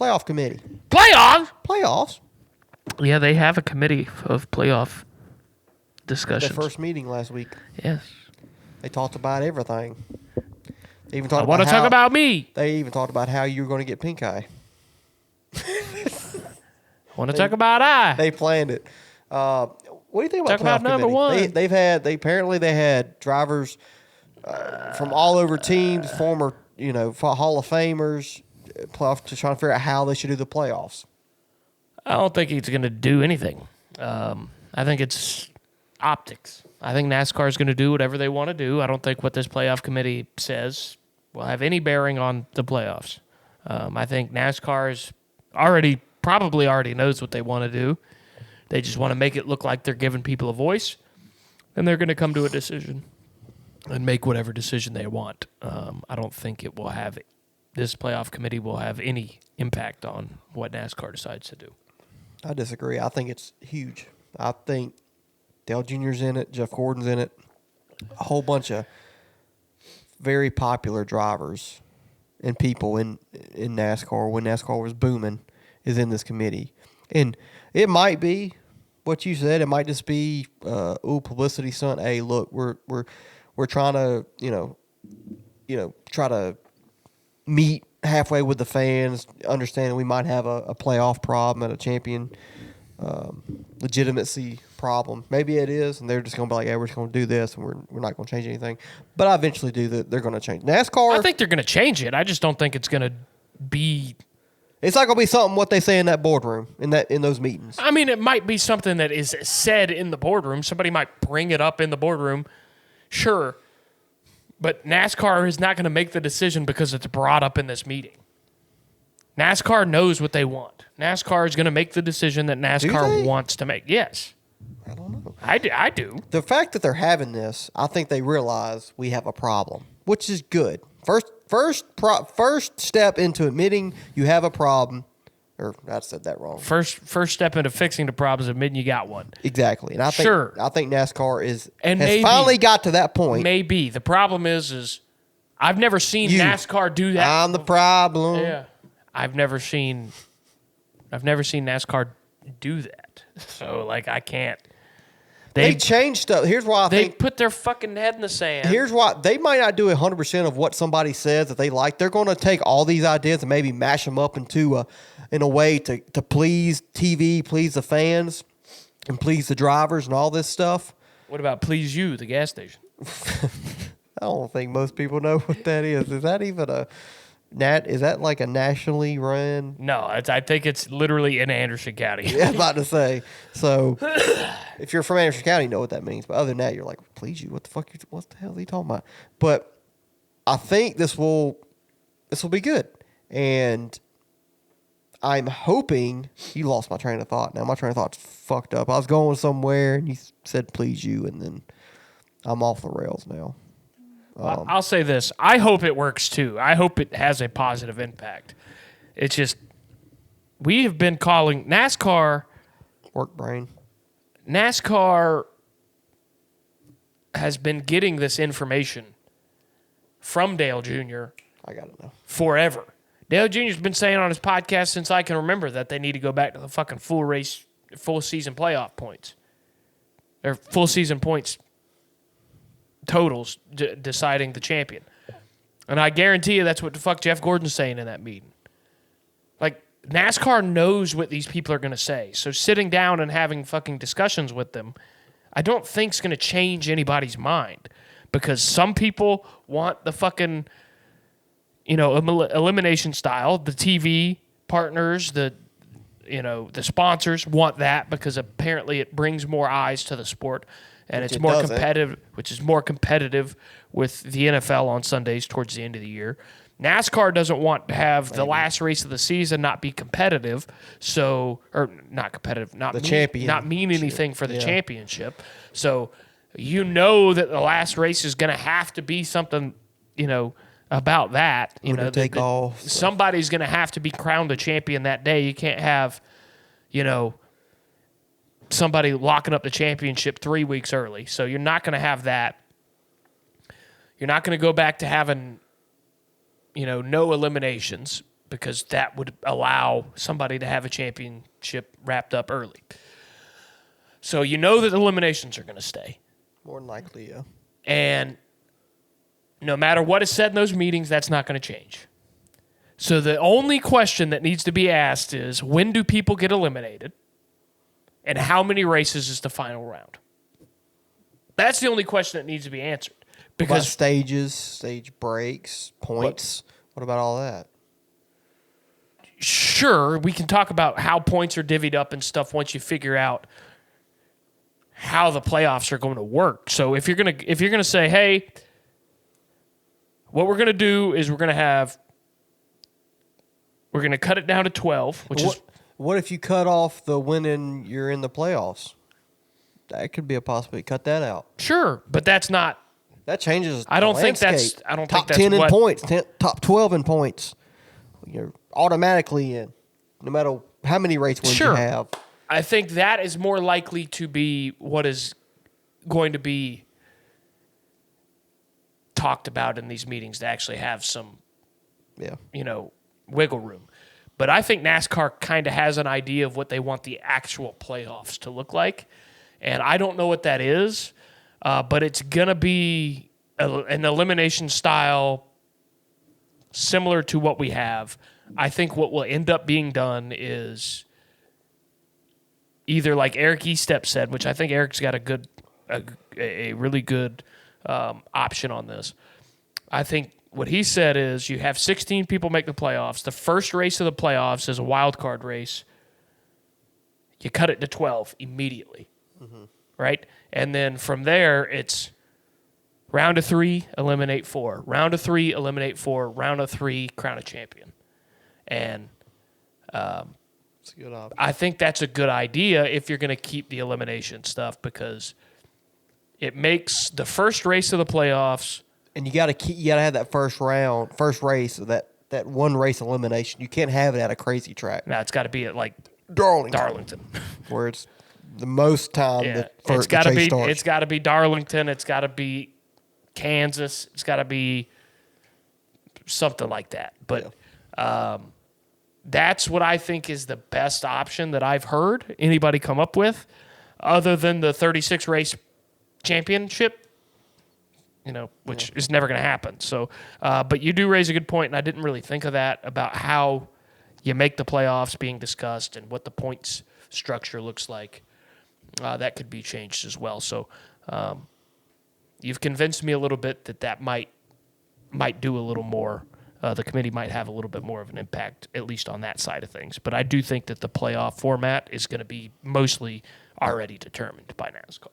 playoff committee. Playoffs? Yeah, they have a committee of playoff discussions. Their first meeting last week. Yes. They talked about everything. They even I talked want to talk about me. They even talked about how you were going to get pink eye. I want to talk about I. They planned it. What do you think about Talk about number one. They had drivers from all over teams, former Hall of Famers, to try to figure out how they should do the playoffs. I don't think he's going to do anything. I think it's optics. I think NASCAR is going to do whatever they want to do. I don't think what this playoff committee says will have any bearing on the playoffs. I think NASCAR is probably already knows what they want to do. They just want to make it look like they're giving people a voice, and they're going to come to a decision and make whatever decision they want. I don't think this playoff committee will have any impact on what NASCAR decides to do. I disagree. I think it's huge. I think Dale Jr.'s in it, Jeff Gordon's in it, a whole bunch of very popular drivers and people in NASCAR when NASCAR was booming is in this committee. And it might be what you said. It might just be publicity stunt. Hey, look, we're trying to try to meet halfway with the fans, understanding we might have a playoff problem and a champion legitimacy problem. Maybe it is, and they're just going to be like, yeah, we're just going to do this, and we're not going to change anything. But I eventually do that. They're going to change NASCAR. I think they're going to change it. I just don't think it's going to be. It's not going to be something what they say in that boardroom, in those meetings. I mean, it might be something that is said in the boardroom. Somebody might bring it up in the boardroom. Sure. But NASCAR is not going to make the decision because it's brought up in this meeting. NASCAR knows what they want. NASCAR is going to make the decision that NASCAR wants to make. Yes. I don't know. I do. The fact that they're having this, I think they realize we have a problem, which is good. First step into admitting you have a problem, or I said that wrong. First step into fixing the problem is admitting you got one. Exactly, and I think NASCAR has finally got to that point. Maybe the problem is I've never seen NASCAR do that. I'm the problem. Yeah, I've never seen NASCAR do that. So I can't. They changed stuff. Here's why they put their fucking head in the sand. Here's why they might not do 100% of what somebody says that they like. They're going to take all these ideas and maybe mash them up in a way to please TV, please the fans, and please the drivers and all this stuff. What about please you, the gas station? I don't think most people know what that is. Is that even is that like a nationally run? No, I think it's literally in Anderson County. Yeah, I'm about to say. So, if you're from Anderson County, you know what that means. But other than that, you're like, please you, what the hell are you talking about? But I think this will be good. And I'm hoping, you lost my train of thought. Now my train of thought's fucked up. I was going somewhere and you said please you, and then I'm off the rails now. I'll say this. I hope it works too. I hope it has a positive impact. It's just, we have been calling NASCAR. Work brain. NASCAR has been getting this information from Dale Jr. I got to know. Forever. Dale Jr.'s been saying on his podcast since I can remember that they need to go back to the fucking full season playoff points. Or full season points totals deciding the champion. And I guarantee you that's what the fuck Jeff Gordon's saying in that meeting. NASCAR knows what these people are going to say. So sitting down and having fucking discussions with them, I don't think is going to change anybody's mind. Because some people want the fucking, elimination style. The TV partners, the sponsors want that because apparently it brings more eyes to the sport. And it's more competitive, which is more competitive with the NFL on Sundays towards the end of the year. NASCAR doesn't want to have the last race of the season not be competitive, or not competitive, not mean anything for the championship. So that the last race is going to have to be something, about that. Somebody's going to have to be crowned a champion that day. You can't have, somebody locking up the championship 3 weeks early. So you're not going to have that. You're not going to go back to having, no eliminations because that would allow somebody to have a championship wrapped up early. So you know that eliminations are going to stay. More than likely, yeah. And no matter what is said in those meetings, that's not going to change. So the only question that needs to be asked is, when do people get eliminated? And how many races is the final round? That's the only question that needs to be answered. Because what about stages, stage breaks, points? What about all that? Sure, we can talk about how points are divvied up and stuff once you figure out how the playoffs are going to work. So if you're gonna say, hey, what we're gonna do is we're gonna cut it down to 12, what if you cut off the winning you're in the playoffs? That could be a possibility. Cut that out. Sure, but that's not. That changes. I don't think that's. Top 10 in points. Top 12 in points. You're automatically in, no matter how many race wins you have. I think that is more likely to be what is going to be talked about in these meetings to actually have some, wiggle room. But I think NASCAR kind of has an idea of what they want the actual playoffs to look like. And I don't know what that is, but it's going to be an elimination style similar to what we have. I think what will end up being done is either like Eric Estep said, which I think Eric's got a really good option on this. I think what he said is you have 16 people make the playoffs. The first race of the playoffs is a wild card race. You cut it to 12 immediately, right? And then from there, it's round of 3, eliminate 4. Round of 3, eliminate 4. Round of 3, crown a champion. And it's a good option. I think that's a good idea if you're going to keep the elimination stuff, because it makes the first race of the playoffs. And you got to have that first race, that one race elimination. You can't have it at a crazy track. No, it's got to be at like Darlington, where it's the most time it's got to be. Starts. It's got to be Darlington. It's got to be Kansas. It's got to be something like that. But that's what I think is the best option that I've heard anybody come up with, other than the 36 race championship. Which is never going to happen. So, but you do raise a good point, and I didn't really think of that about how you make the playoffs being discussed and what the points structure looks like. That could be changed as well. So, you've convinced me a little bit that might do a little more. The committee might have a little bit more of an impact, at least on that side of things. But I do think that the playoff format is going to be mostly already determined by NASCAR.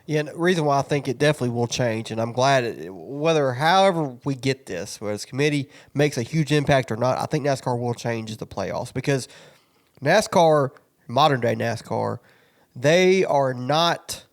Yeah, and the reason why I think it definitely will change, and I'm glad however we get this, whether this committee makes a huge impact or not, I think NASCAR will change the playoffs, because NASCAR, modern day NASCAR, they are not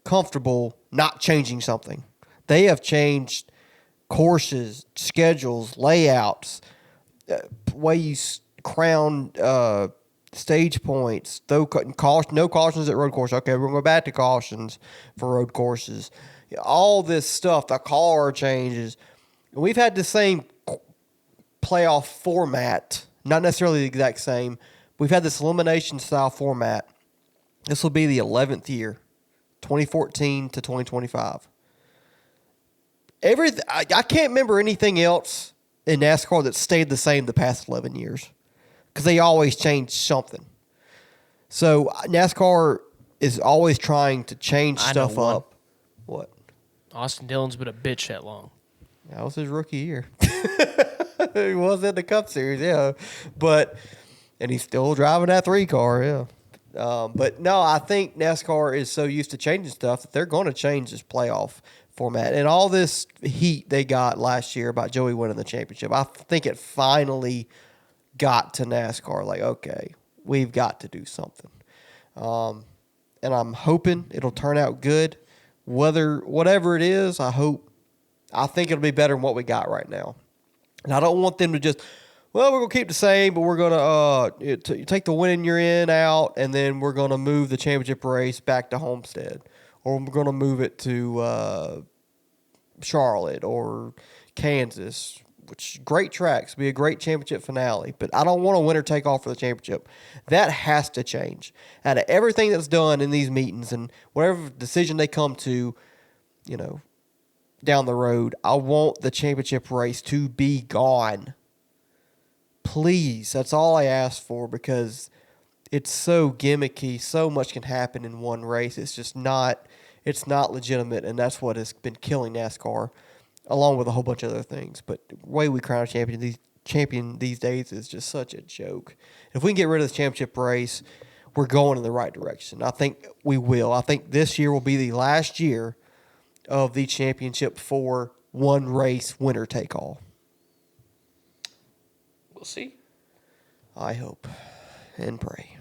comfortable not changing something. They have changed courses, schedules, layouts, way you crown stage points, no cautions at road courses. Okay, we're going to go back to cautions for road courses. All this stuff, the car changes. We've had the same playoff format, not necessarily the exact same. We've had this elimination style format. This will be the 11th year, 2014 to 2025. I can't remember anything else in NASCAR that stayed the same the past 11 years, because they always change something. So NASCAR is always trying to change stuff up. What? Austin Dillon's been a bitch that long. That was his rookie year. He was in the Cup Series, yeah. And he's still driving that 3 car, yeah. But no, I think NASCAR is so used to changing stuff that they're going to change this playoff format. And all this heat they got last year about Joey winning the championship, I think it finally got to NASCAR, like, okay, we've got to do something. And I'm hoping it'll turn out good. Whatever it is, I think it'll be better than what we got right now. And I don't want them to just, we're going to keep the same, but we're going to take the win you're in out, and then we're going to move the championship race back to Homestead. Or we're going to move it to Charlotte or Kansas. which great tracks, be a great championship finale. But I don't want a winner take all for the championship. That has to change. Out of everything that's done in these meetings and whatever decision they come to, down the road, I want the championship race to be gone. Please, that's all I ask for, because it's so gimmicky. So much can happen in one race. It's just not. It's not legitimate, and that's what has been killing NASCAR, along with a whole bunch of other things. But the way we crown a champion these days is just such a joke. If we can get rid of this championship race, we're going in the right direction. I think we will. I think this year will be the last year of the championship for one race winner take all. We'll see. I hope and pray.